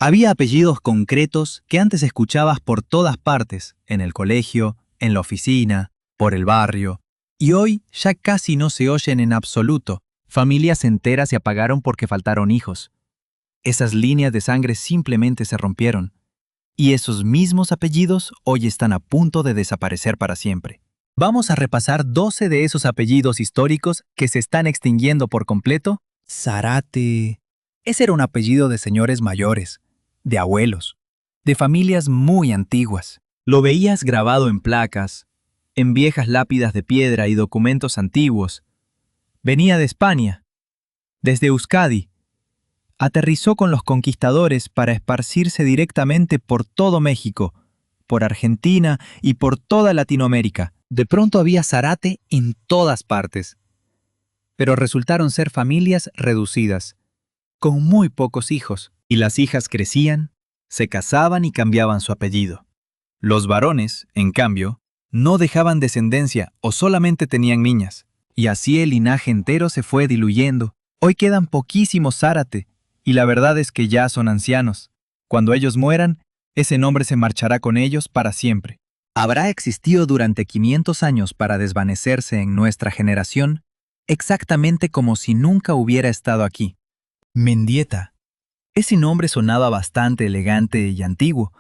Había apellidos concretos que antes escuchabas por todas partes, en el colegio, en la oficina, por el barrio, y hoy ya casi no se oyen en absoluto. Familias enteras se apagaron porque faltaron hijos. Esas líneas de sangre simplemente se rompieron, y esos mismos apellidos hoy están a punto de desaparecer para siempre. Vamos a repasar 12 de esos apellidos históricos que se están extinguiendo por completo. Zárate. Ese era un apellido de señores mayores, de abuelos, de familias muy antiguas. Lo veías grabado en placas, en viejas lápidas de piedra y documentos antiguos. Venía de España, desde Euskadi. Aterrizó con los conquistadores para esparcirse directamente por todo México, por Argentina y por toda Latinoamérica. De pronto había Zárate en todas partes. Pero resultaron ser familias reducidas, con muy pocos hijos, y las hijas crecían, se casaban y cambiaban su apellido. Los varones, en cambio, no dejaban descendencia o solamente tenían niñas, y así el linaje entero se fue diluyendo. Hoy quedan poquísimos Zárate, y la verdad es que ya son ancianos. Cuando ellos mueran, ese nombre se marchará con ellos para siempre. Habrá existido durante 500 años para desvanecerse en nuestra generación, exactamente como si nunca hubiera estado aquí. Mendieta. Ese nombre sonaba bastante elegante y antiguo.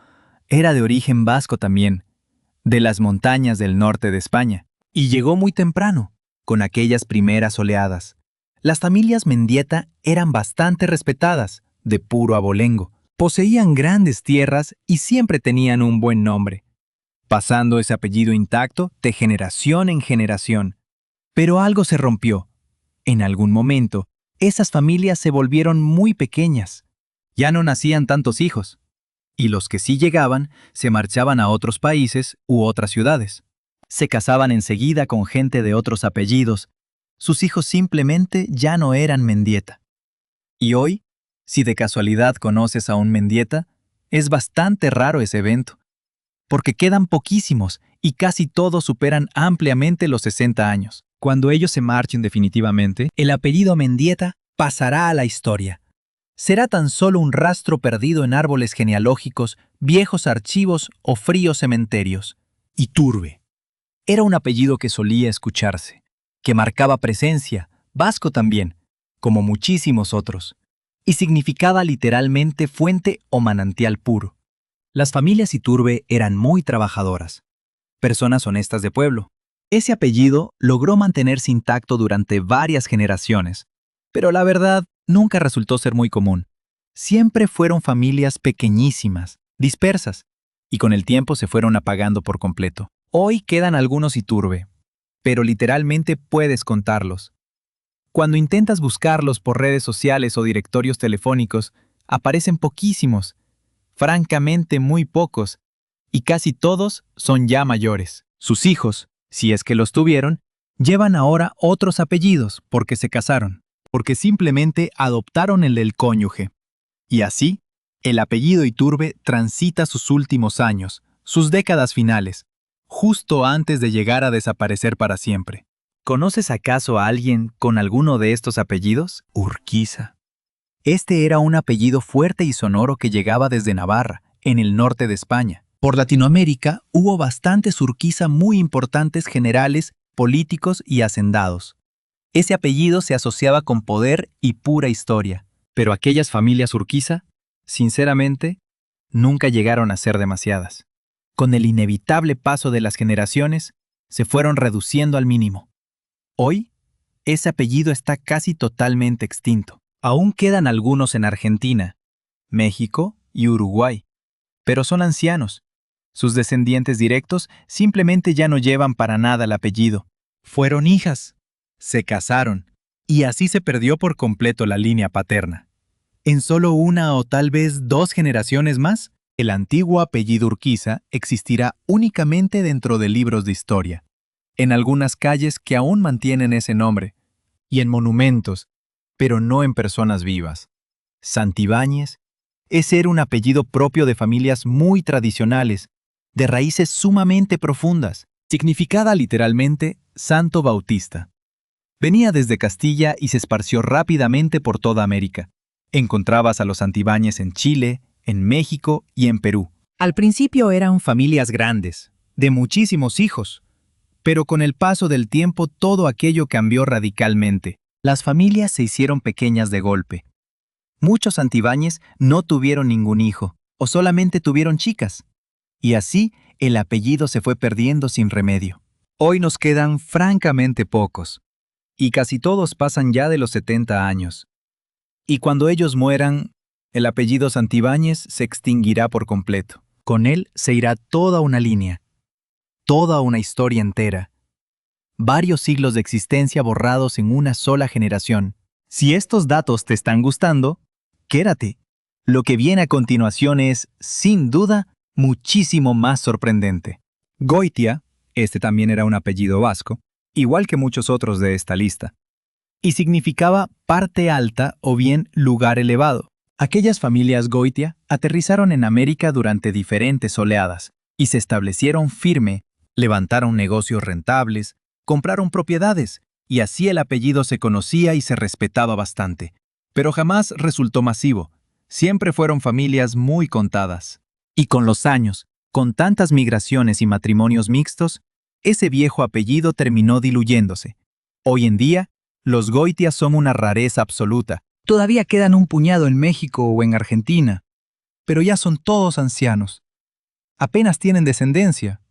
Era de origen vasco también, de las montañas del norte de España, y llegó muy temprano, con aquellas primeras oleadas. Las familias Mendieta eran bastante respetadas, de puro abolengo. Poseían grandes tierras y siempre tenían un buen nombre, pasando ese apellido intacto de generación en generación. Pero algo se rompió. En algún momento, esas familias se volvieron muy pequeñas. Ya no nacían tantos hijos. Y los que sí llegaban, se marchaban a otros países u otras ciudades. Se casaban enseguida con gente de otros apellidos. Sus hijos simplemente ya no eran Mendieta. Y hoy, si de casualidad conoces a un Mendieta, es bastante raro ese evento, porque quedan poquísimos y casi todos superan ampliamente los 60 años. Cuando ellos se marchen definitivamente, el apellido Mendieta pasará a la historia. Será tan solo un rastro perdido en árboles genealógicos, viejos archivos o fríos cementerios. Iturbe. Era un apellido que solía escucharse, que marcaba presencia, vasco también, como muchísimos otros, y significaba literalmente fuente o manantial puro. Las familias Iturbe eran muy trabajadoras, personas honestas de pueblo. Ese apellido logró mantenerse intacto durante varias generaciones, pero la verdad nunca resultó ser muy común. Siempre fueron familias pequeñísimas, dispersas, y con el tiempo se fueron apagando por completo. Hoy quedan algunos Iturbe, pero literalmente puedes contarlos. Cuando intentas buscarlos por redes sociales o directorios telefónicos, aparecen poquísimos, francamente muy pocos, y casi todos son ya mayores. Sus hijos, si es que los tuvieron, llevan ahora otros apellidos porque se casaron, porque simplemente adoptaron el del cónyuge. Y así, el apellido Iturbe transita sus últimos años, sus décadas finales, justo antes de llegar a desaparecer para siempre. ¿Conoces acaso a alguien con alguno de estos apellidos? Urquiza. Este era un apellido fuerte y sonoro que llegaba desde Navarra, en el norte de España. Por Latinoamérica hubo bastantes Urquiza muy importantes generales, políticos y hacendados. Ese apellido se asociaba con poder y pura historia. Pero aquellas familias Urquiza, sinceramente, nunca llegaron a ser demasiadas. Con el inevitable paso de las generaciones, se fueron reduciendo al mínimo. Hoy, ese apellido está casi totalmente extinto. Aún quedan algunos en Argentina, México y Uruguay, pero son ancianos. Sus descendientes directos simplemente ya no llevan para nada el apellido. Fueron hijas, se casaron, y así se perdió por completo la línea paterna. En solo una o tal vez 2 generaciones más, el antiguo apellido Urquiza existirá únicamente dentro de libros de historia, en algunas calles que aún mantienen ese nombre, y en monumentos, pero no en personas vivas. Santibáñez, ese era un apellido propio de familias muy tradicionales, de raíces sumamente profundas, significada literalmente Santo Bautista. Venía desde Castilla y se esparció rápidamente por toda América. Encontrabas a los Santibáñez en Chile, en México y en Perú. Al principio eran familias grandes, de muchísimos hijos, pero con el paso del tiempo todo aquello cambió radicalmente. Las familias se hicieron pequeñas de golpe. Muchos Santibáñez no tuvieron ningún hijo, o solamente tuvieron chicas. Y así el apellido se fue perdiendo sin remedio. Hoy nos quedan francamente pocos, y casi todos pasan ya de los 70 años. Y cuando ellos mueran, el apellido Santibáñez se extinguirá por completo. Con él se irá toda una línea, toda una historia entera. Varios siglos de existencia borrados en una sola generación. Si estos datos te están gustando, quédate. Lo que viene a continuación es, sin duda, muchísimo más sorprendente. Goitia, este también era un apellido vasco, igual que muchos otros de esta lista, y significaba parte alta o bien lugar elevado. Aquellas familias Goitia aterrizaron en América durante diferentes oleadas y se establecieron firme, levantaron negocios rentables, compraron propiedades, y así el apellido se conocía y se respetaba bastante. Pero jamás resultó masivo. Siempre fueron familias muy contadas. Y con los años, con tantas migraciones y matrimonios mixtos, ese viejo apellido terminó diluyéndose. Hoy en día, los Goitia son una rareza absoluta. Todavía quedan un puñado en México o en Argentina, pero ya son todos ancianos. Apenas tienen descendencia,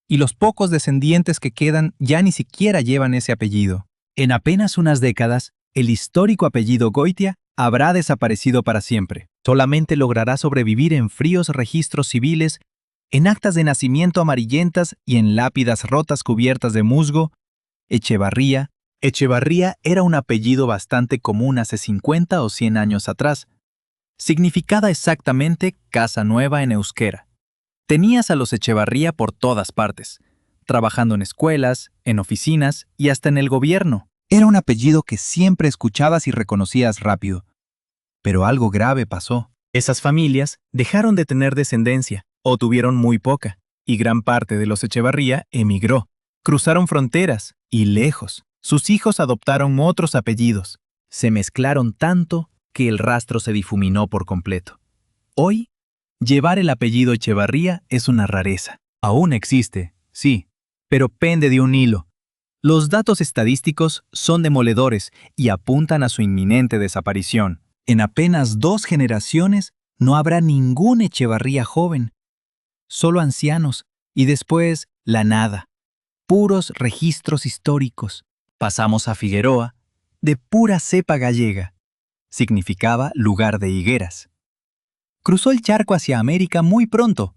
y los pocos descendientes que quedan ya ni siquiera llevan ese apellido. En apenas unas décadas, el histórico apellido Goitia habrá desaparecido para siempre. Solamente logrará sobrevivir en fríos registros civiles, en actas de nacimiento amarillentas y en lápidas rotas cubiertas de musgo. Echevarría. Echevarría era un apellido bastante común hace 50 o 100 años atrás. Significaba exactamente casa nueva en euskera. Tenías a los Echevarría por todas partes, trabajando en escuelas, en oficinas y hasta en el gobierno. Era un apellido que siempre escuchabas y reconocías rápido. Pero algo grave pasó. Esas familias dejaron de tener descendencia, o tuvieron muy poca, y gran parte de los Echevarría emigró. Cruzaron fronteras, y lejos. Sus hijos adoptaron otros apellidos. Se mezclaron tanto que el rastro se difuminó por completo. Hoy, llevar el apellido Echevarría es una rareza. Aún existe, sí, pero pende de un hilo. Los datos estadísticos son demoledores y apuntan a su inminente desaparición. En apenas 2 generaciones no habrá ningún Echevarría joven. Solo ancianos y después la nada. Puros registros históricos. Pasamos a Figueroa, de pura cepa gallega. Significaba lugar de higueras. Cruzó el charco hacia América muy pronto,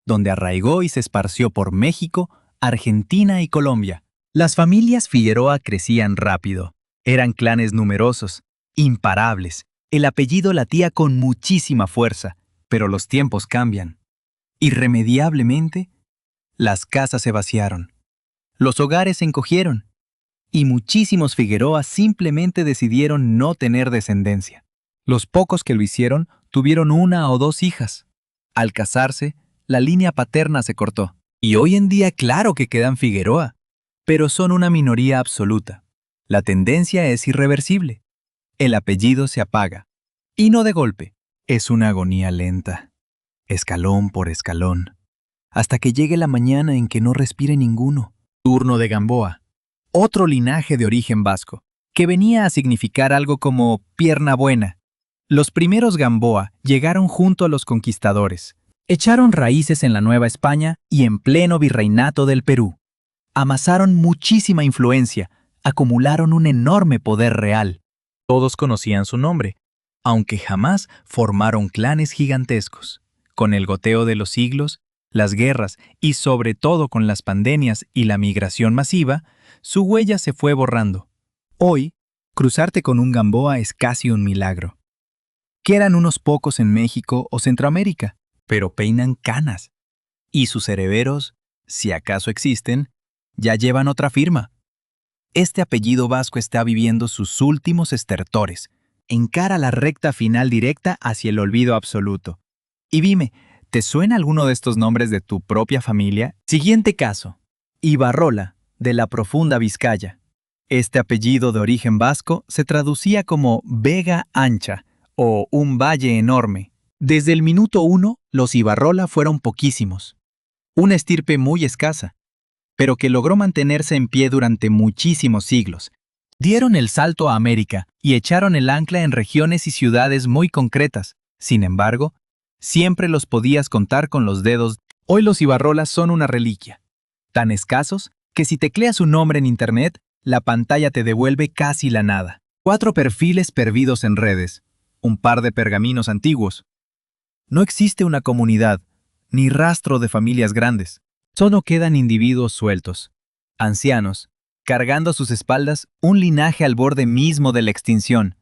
donde arraigó y se esparció por México, Argentina y Colombia. Las familias Figueroa crecían rápido. Eran clanes numerosos, imparables. El apellido latía con muchísima fuerza, pero los tiempos cambian. Irremediablemente, las casas se vaciaron. Los hogares se encogieron. Y muchísimos Figueroa simplemente decidieron no tener descendencia. Los pocos que lo hicieron tuvieron 1 o 2 hijas. Al casarse, la línea paterna se cortó. Y hoy en día claro que quedan Figueroa, pero son una minoría absoluta. La tendencia es irreversible. El apellido se apaga. Y no de golpe. Es una agonía lenta, escalón por escalón, hasta que llegue la mañana en que no respire ninguno. Turno de Gamboa. Otro linaje de origen vasco, que venía a significar algo como pierna buena. Los primeros Gamboa llegaron junto a los conquistadores, echaron raíces en la Nueva España y en pleno virreinato del Perú. Amasaron muchísima influencia, acumularon un enorme poder real. Todos conocían su nombre, aunque jamás formaron clanes gigantescos. Con el goteo de los siglos, las guerras y sobre todo con las pandemias y la migración masiva, su huella se fue borrando. Hoy, cruzarte con un Gamboa es casi un milagro. Quedan unos pocos en México o Centroamérica, pero peinan canas. Y sus herederos, si acaso existen, ya llevan otra firma. Este apellido vasco está viviendo sus últimos estertores. Encara la recta final directa hacia el olvido absoluto. Y dime, ¿te suena alguno de estos nombres de tu propia familia? Siguiente caso. Ibarrola, de la profunda Vizcaya. Este apellido de origen vasco se traducía como Vega Ancha o un valle enorme. Desde el minuto 1, los Ibarrola fueron poquísimos. Una estirpe muy escasa, pero que logró mantenerse en pie durante muchísimos siglos. Dieron el salto a América y echaron el ancla en regiones y ciudades muy concretas. Sin embargo, siempre los podías contar con los dedos. Hoy los Ibarrola son una reliquia, tan escasos que si tecleas su nombre en internet, la pantalla te devuelve casi la nada. 4 perfiles perdidos en redes, un par de pergaminos antiguos. No existe una comunidad, ni rastro de familias grandes. Solo quedan individuos sueltos, ancianos, cargando a sus espaldas un linaje al borde mismo de la extinción.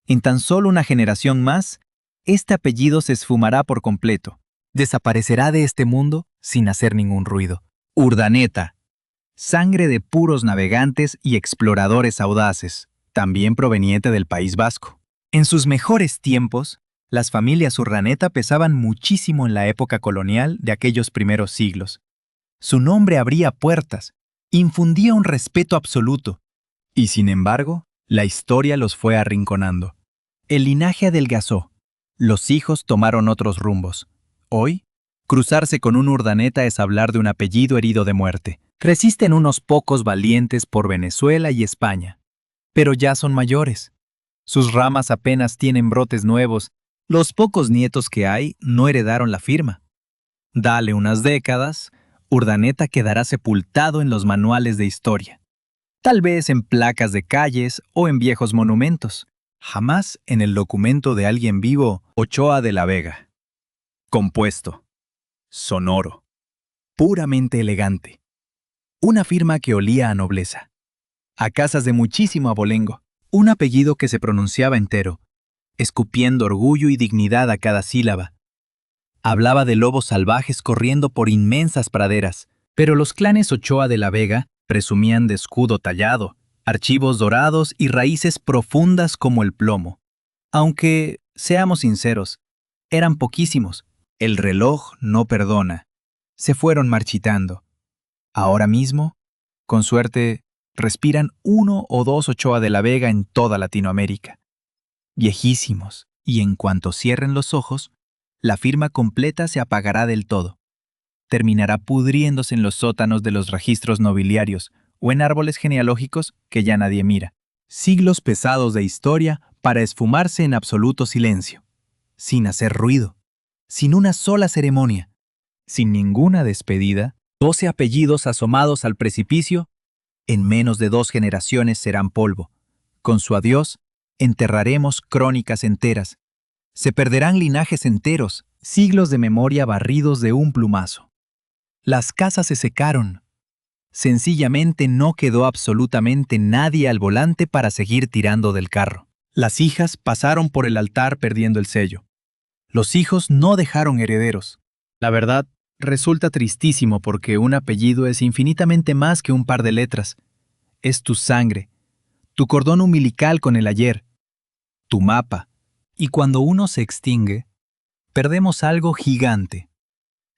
En tan solo una generación más, este apellido se esfumará por completo. Desaparecerá de este mundo sin hacer ningún ruido. Urdaneta, sangre de puros navegantes y exploradores audaces, también proveniente del País Vasco. En sus mejores tiempos, las familias Urdaneta pesaban muchísimo en la época colonial de aquellos primeros siglos. Su nombre abría puertas, infundía un respeto absoluto, y sin embargo, la historia los fue arrinconando. El linaje adelgazó, los hijos tomaron otros rumbos. Hoy, cruzarse con un Urdaneta es hablar de un apellido herido de muerte. Resisten unos pocos valientes por Venezuela y España, pero ya son mayores. Sus ramas apenas tienen brotes nuevos. Los pocos nietos que hay no heredaron la firma. Dale unas décadas, Urdaneta quedará sepultado en los manuales de historia. Tal vez en placas de calles o en viejos monumentos. Jamás en el documento de alguien vivo. Ochoa de la Vega. Compuesto. Sonoro. Puramente elegante. Una firma que olía a nobleza. A casas de muchísimo abolengo. Un apellido que se pronunciaba entero, escupiendo orgullo y dignidad a cada sílaba. Hablaba de lobos salvajes corriendo por inmensas praderas, pero los clanes Ochoa de la Vega presumían de escudo tallado, archivos dorados y raíces profundas como el plomo. Aunque, seamos sinceros, eran poquísimos. El reloj no perdona. Se fueron marchitando. Ahora mismo, con suerte, respiran 1 o 2 Ochoa de la Vega en toda Latinoamérica. Viejísimos, y en cuanto cierren los ojos, la firma completa se apagará del todo. Terminará pudriéndose en los sótanos de los registros nobiliarios o en árboles genealógicos que ya nadie mira. Siglos pesados de historia para esfumarse en absoluto silencio, sin hacer ruido, sin una sola ceremonia, sin ninguna despedida. 12 apellidos asomados al precipicio, en menos de 2 generaciones serán polvo. Con su adiós, enterraremos crónicas enteras. Se perderán linajes enteros, siglos de memoria barridos de un plumazo. Las casas se secaron. Sencillamente no quedó absolutamente nadie al volante para seguir tirando del carro. Las hijas pasaron por el altar perdiendo el sello. Los hijos no dejaron herederos. La verdad, resulta tristísimo porque un apellido es infinitamente más que un par de letras. Es tu sangre, tu cordón umbilical con el ayer, tu mapa. Y cuando uno se extingue, perdemos algo gigante.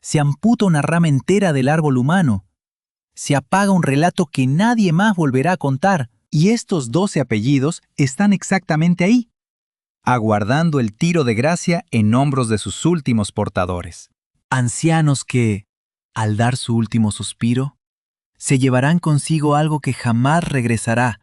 Se amputa una rama entera del árbol humano. Se apaga un relato que nadie más volverá a contar. Y estos 12 apellidos están exactamente ahí, aguardando el tiro de gracia en hombros de sus últimos portadores. Ancianos que, al dar su último suspiro, se llevarán consigo algo que jamás regresará,